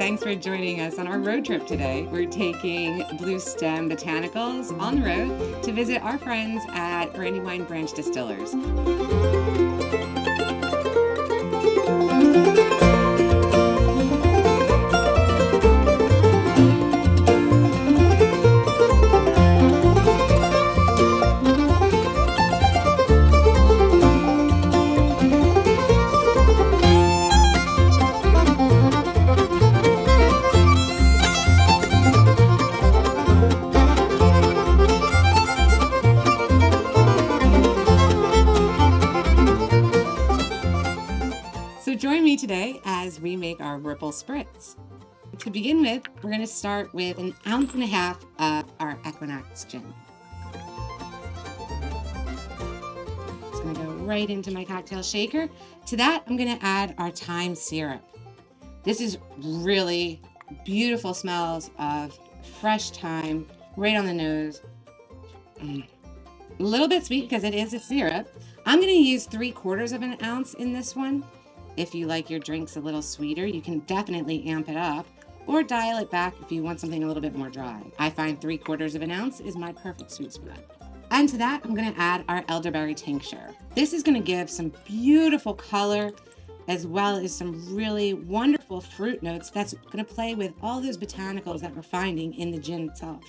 Thanks for joining us on our road trip today. We're taking Blue Stem Botanicals on the road to visit our friends at Brandywine Branch Distillers. So join me today as we make our Ripple Spritz. To begin with, we're going to start with 1.5 ounces of our Equinox Gin. It's going to go right into my cocktail shaker. To that, I'm going to add our thyme syrup. This is really beautiful smells of fresh thyme, right on the nose. A little bit sweet because it is a syrup. I'm going to use 3/4 ounce in this one. If you like your drinks a little sweeter, you can definitely amp it up or dial it back if you want something a little bit more dry. I find 3/4 ounce is my perfect sweet spot. And to that, I'm going to add our elderberry tincture. This is going to give some beautiful color as well as some really wonderful fruit notes that's going to play with all those botanicals that we're finding in the gin itself.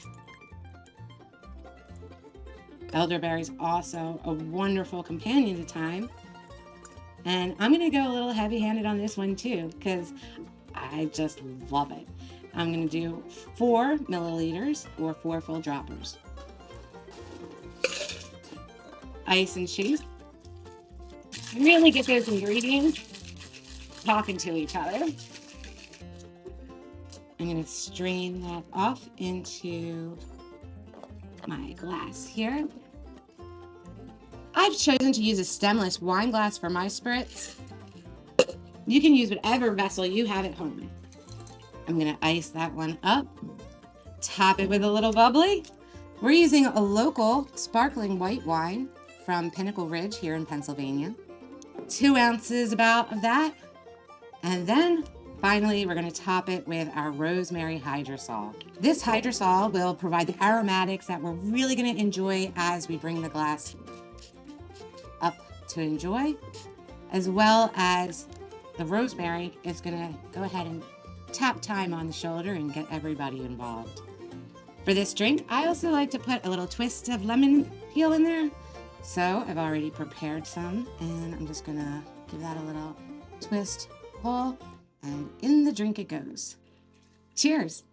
Elderberry is also a wonderful companion to thyme. And I'm going to go a little heavy-handed on this one too, because I just love it. I'm going to do 4 milliliters or 4 full droppers. Ice and shake. Really get those ingredients talking to each other. I'm going to strain that off into my glass here. I've chosen to use a stemless wine glass for my spritz. You can use whatever vessel you have at home. I'm going to ice that one up, top it with a little bubbly. We're using a local sparkling white wine from Pinnacle Ridge here in Pennsylvania. 2 ounces about of that. And then finally, we're going to top it with our rosemary hydrosol. This hydrosol will provide the aromatics that we're really going to enjoy as we bring the glass up to enjoy, as well as the rosemary is going to go ahead and tap thyme on the shoulder and get everybody involved. For this drink, I also like to put a little twist of lemon peel in there. So I've already prepared some, and I'm just going to give that a little twist, pull, and in the drink it goes. Cheers!